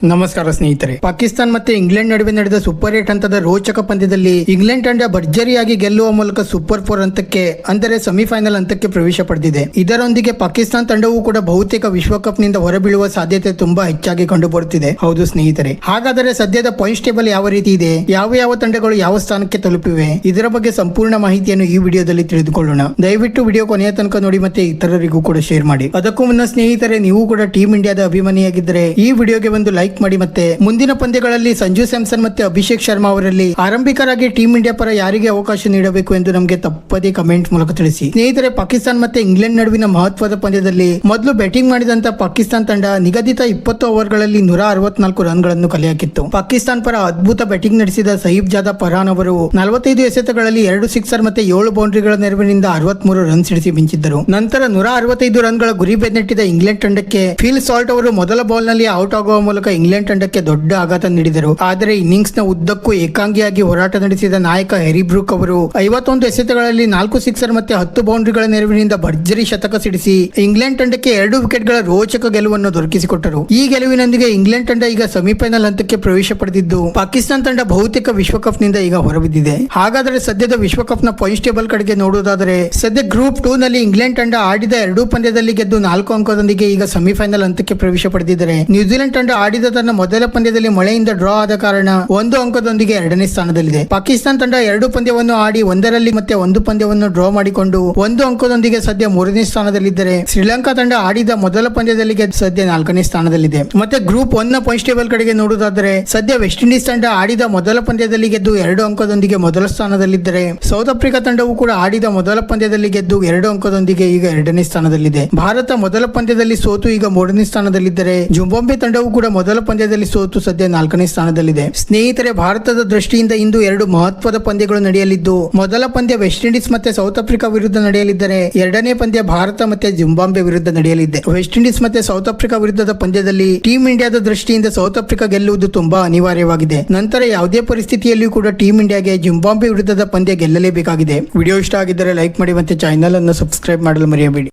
ನಮಸ್ಕಾರ ಸ್ನೇಹಿತರೆ. ಪಾಕಿಸ್ತಾನ ಮತ್ತೆ ಇಂಗ್ಲೆಂಡ್ ನಡುವೆ ನಡೆದ ಸೂಪರ್ 8 ಹಂತದ ರೋಚಕ ಪಂದ್ಯದಲ್ಲಿ ಇಂಗ್ಲೆಂಡ್ ತಂಡ ಭರ್ಜರಿಯಾಗಿ ಗೆಲ್ಲುವ ಮೂಲಕ ಸೂಪರ್ 4 ಹಂತಕ್ಕೆ ಅಂದರೆ ಸೆಮಿಫೈನಲ್ ಹಂತಕ್ಕೆ ಪ್ರವೇಶ ಪಡೆದಿದೆ. ಇದರೊಂದಿಗೆ ಪಾಕಿಸ್ತಾನ ತಂಡವೂ ಕೂಡ ಬಹುತೇಕ ವಿಶ್ವಕಪ್ ನಿಂದ ಹೊರಬೀಳುವ ಸಾಧ್ಯತೆ ತುಂಬಾ ಹೆಚ್ಚಾಗಿ ಕಂಡುಬರುತ್ತಿದೆ. ಹೌದು ಸ್ನೇಹಿತರೆ, ಹಾಗಾದರೆ ಸದ್ಯದ ಪಾಯಿಂಟ್ಸ್ ಟೇಬಲ್ ಯಾವ ರೀತಿ ಇದೆ, ಯಾವ ತಂಡಗಳು ಯಾವ ಸ್ಥಾನಕ್ಕೆ ತಲುಪಿವೆ, ಇದರ ಬಗ್ಗೆ ಸಂಪೂರ್ಣ ಮಾಹಿತಿಯನ್ನು ಈ ವಿಡಿಯೋದಲ್ಲಿ ತಿಳಿದುಕೊಳ್ಳೋಣ. ದಯವಿಟ್ಟು ವಿಡಿಯೋ ಕೊನೆಯ ತನಕ ನೋಡಿ ಮತ್ತೆ ಇತರರಿಗೂ ಕೂಡ ಶೇರ್ ಮಾಡಿ. ಅದಕ್ಕೂ ಮುನ್ನ ಸ್ನೇಹಿತರೆ, ನೀವು ಕೂಡ ಟೀಮ್ ಇಂಡಿಯಾದ ಅಭಿಮಾನಿಯಾಗಿದ್ದರೆ ಈ ವಿಡಿಯೋಗೆ ಒಂದು ಲೈಕ್ ಮಾಡಿ. ಮತ್ತೆ ಮುಂದಿನ ಪಂದ್ಯಗಳಲ್ಲಿ ಸಂಜು ಸ್ಯಾಮ್ಸನ್ ಮತ್ತೆ ಅಭಿಷೇಕ್ ಶರ್ಮಾ ಅವರಲ್ಲಿ ಆರಂಭಿಕರಾಗಿ ಟೀಮ್ ಇಂಡಿಯಾ ಪರ ಯಾರಿಗೆ ಅವಕಾಶ ನೀಡಬೇಕು ಎಂದು ನಮಗೆ ತಪ್ಪದೇ ಕಮೆಂಟ್ ಮೂಲಕ ತಿಳಿಸಿ. ಸ್ನೇಹಿತರೆ, ಪಾಕಿಸ್ತಾನ ಮತ್ತೆ ಇಂಗ್ಲೆಂಡ್ ನಡುವಿನ ಮಹತ್ವದ ಪಂದ್ಯದಲ್ಲಿ ಮೊದಲು ಬ್ಯಾಟಿಂಗ್ ಮಾಡಿದಂತ ಪಾಕಿಸ್ತಾನ ತಂಡ ನಿಗದಿತ 20 ಓವರ್ಗಳಲ್ಲಿ 164 ರನ್ಗಳನ್ನು ಕಲೆ ಹಾಕಿತ್ತು. ಪಾಕಿಸ್ತಾನ ಪರ ಅದ್ಭುತ ಬ್ಯಾಟಿಂಗ್ ನಡೆಸಿದ ಸಹೀಬ್ ಜಾದಾ ಪರಾನ್ ಅವರು 45 ಎಸೆತಗಳಲ್ಲಿ 2 ಸಿಕ್ಸರ್ ಮತ್ತೆ 7 ಬೌಂಡ್ರಿಗಳ ನೆರವಿನಿಂದ 63 ರನ್ ಸಿಡಿಸಿ ಮಿಂಚಿದ್ದರು. ನಂತರ 165 ರನ್ಗಳ ಗುರಿ ಬೆನ್ನಟ್ಟಿದ ಇಂಗ್ಲೆಂಡ್ ತಂಡಕ್ಕೆ ಫಿಲ್ ಸಾಲ್ಟ್ ಅವರು ಮೊದಲ ಬಾಲ್ ನಲ್ಲಿ ಔಟ್ ಆಗುವ ಮೂಲಕ ಇಂಗ್ಲೆಂಡ್ ತಂಡಕ್ಕೆ ದೊಡ್ಡ ಆಘಾತ ನೀಡಿದರು. ಆದರೆ ಇನ್ನಿಂಗ್ಸ್ ನ ಉದ್ದಕ್ಕೂ ಏಕಾಂಗಿಯಾಗಿ ಹೋರಾಟ ನಡೆಸಿದ ನಾಯಕ ಹ್ಯಾರಿ ಬ್ರೂಕ್ ಅವರು 51 ಎಸೆತಗಳಲ್ಲಿ 4 ಸಿಕ್ಸರ್ ಮತ್ತೆ 10 ಬೌಂಡ್ರಿಗಳ ನೆರವಿನಿಂದ ಭರ್ಜರಿ ಶತಕ ಸಿಡಿಸಿ ಇಂಗ್ಲೆಂಡ್ ತಂಡಕ್ಕೆ 2 ವಿಕೆಟ್ಗಳ ರೋಚಕ ಗೆಲುವನ್ನು ದೊರಕಿಸಿಕೊಟ್ಟರು. ಈ ಗೆಲುವಿನೊಂದಿಗೆ ಇಂಗ್ಲೆಂಡ್ ತಂಡ ಈಗ ಸೆಮಿಫೈನಲ್ ಹಂತಕ್ಕೆ ಪ್ರವೇಶ ಪಡೆದಿದ್ದು ಪಾಕಿಸ್ತಾನ ತಂಡ ಬಹುತೇಕ ವಿಶ್ವಕಪ್ ನಿಂದ ಈಗ ಹೊರಬಿದ್ದಿದೆ. ಹಾಗಾದರೆ ಸದ್ಯದ ವಿಶ್ವಕಪ್ ನ ಪಾಯಿಂಟ್ಸ್ ಟೇಬಲ್ ಕಡೆಗೆ ನೋಡುವುದಾದರೆ ಸದ್ಯ ಗ್ರೂಪ್ 2 ನಲ್ಲಿ ಇಂಗ್ಲೆಂಡ್ ತಂಡ ಆಡಿದ 2 ಪಂದ್ಯದಲ್ಲಿ ಗೆದ್ದು 4 ಅಂಕದೊಂದಿಗೆ ಈಗ ಸೆಮಿಫೈನಲ್ ಹಂತಕ್ಕೆ ಪ್ರವೇಶ ಪಡೆದಿದ್ದಾರೆ. ನ್ಯೂಜಿಲೆಂಡ್ ತಂಡ ಆಡಿದ ತನ್ನ ಮೊದಲ ಪಂದ್ಯದಲ್ಲಿ ಮಳೆಯಿಂದ ಡ್ರಾ ಆದ ಕಾರಣ 1 ಅಂಕದೊಂದಿಗೆ 2ನೇ ಸ್ಥಾನದಲ್ಲಿದೆ. ಪಾಕಿಸ್ತಾನ ತಂಡ 2 ಪಂದ್ಯವನ್ನು ಆಡಿ 1ರಲ್ಲಿ ಮತ್ತೆ 1 ಪಂದ್ಯವನ್ನು ಡ್ರಾ ಮಾಡಿಕೊಂಡು 1 ಅಂಕದೊಂದಿಗೆ ಸದ್ಯ 3ನೇ ಸ್ಥಾನದಲ್ಲಿದ್ದರೆ ಶ್ರೀಲಂಕಾ ತಂಡ ಆಡಿದ ಮೊದಲ ಪಂದ್ಯದಲ್ಲಿ ಗೆದ್ದು ಸದ್ಯ 4ನೇ ಸ್ಥಾನದಲ್ಲಿದೆ. ಮತ್ತೆ ಗ್ರೂಪ್ 1 ನ ಪಾಯಿಂಟ್ಸ್ ಟೇಬಲ್ ಕಡೆಗೆ ನೋಡುವುದಾದರೆ ಸದ್ಯ ವೆಸ್ಟ್ ಇಂಡೀಸ್ ತಂಡ ಆಡಿದ ಮೊದಲ ಪಂದ್ಯದಲ್ಲಿ ಗೆದ್ದು 2 ಅಂಕದೊಂದಿಗೆ ಮೊದಲ ಸ್ಥಾನದಲ್ಲಿದ್ದರೆ ಸೌತ್ ಆಫ್ರಿಕಾ ತಂಡವು ಕೂಡ ಆಡಿದ ಮೊದಲ ಪಂದ್ಯದಲ್ಲಿ ಗೆದ್ದು 2 ಅಂಕದೊಂದಿಗೆ ಈಗ 2ನೇ ಸ್ಥಾನದಲ್ಲಿದೆ. ಭಾರತ ಮೊದಲ ಪಂದ್ಯದಲ್ಲಿ ಸೋತು ಈಗ 3ನೇ ಸ್ಥಾನದಲ್ಲಿದ್ದರೆ ಜಿಂಬಾಬ್ವೆ ತಂಡವು ಕೂಡ ಮೊದಲ ಪಂದ್ಯದಲ್ಲಿ ಸೋತು ಸದ್ಯ 4ನೇ ಸ್ಥಾನದಲ್ಲಿದೆ. ಸ್ನೇಹಿತರೆ, ಭಾರತದ ದೃಷ್ಟಿಯಿಂದ ಇಂದು 2 ಮಹತ್ವದ ಪಂದ್ಯಗಳು ನಡೆಯಲಿದ್ದು ಮೊದಲ ಪಂದ್ಯ ವೆಸ್ಟ್ ಇಂಡೀಸ್ ಮತ್ತೆ ಸೌತ್ ಆಫ್ರಿಕಾ ವಿರುದ್ಧ ನಡೆಯಲಿದ್ದರೆ 2ನೇ ಪಂದ್ಯ ಭಾರತ ಮತ್ತೆ ಜಿಂಬಾಬ್ವೆ ವಿರುದ್ಧ ನಡೆಯಲಿದೆ. ವೆಸ್ಟ್ ಇಂಡೀಸ್ ಮತ್ತೆ ಸೌತ್ ಆಫ್ರಿಕಾ ವಿರುದ್ಧದ ಪಂದ್ಯದಲ್ಲಿ ಟೀಮ್ ಇಂಡಿಯಾದ ದೃಷ್ಟಿಯಿಂದ ಸೌತ್ ಆಫ್ರಿಕಾ ಗೆಲ್ಲುವುದು ತುಂಬಾ ಅನಿವಾರ್ಯವಾಗಿದೆ. ನಂತರ ಯಾವುದೇ ಪರಿಸ್ಥಿತಿಯಲ್ಲಿಯೂ ಕೂಡ ಟೀಮ್ ಇಂಡಿಯಾಗೆ ಜಿಂಬಾಬ್ವೆ ವಿರುದ್ಧದ ಪಂದ್ಯ ಗೆಲ್ಲಲೇಬೇಕಾಗಿದೆ. ವಿಡಿಯೋ ಇಷ್ಟ ಆಗಿದ್ದರೆ ಲೈಕ್ ಮಾಡಿ ಮತ್ತೆ ಚಾನೆಲ್ ಅನ್ನು ಸಬ್ಸ್ಕ್ರೈಬ್ ಮಾಡಲು ಮರೆಯಬೇಡಿ.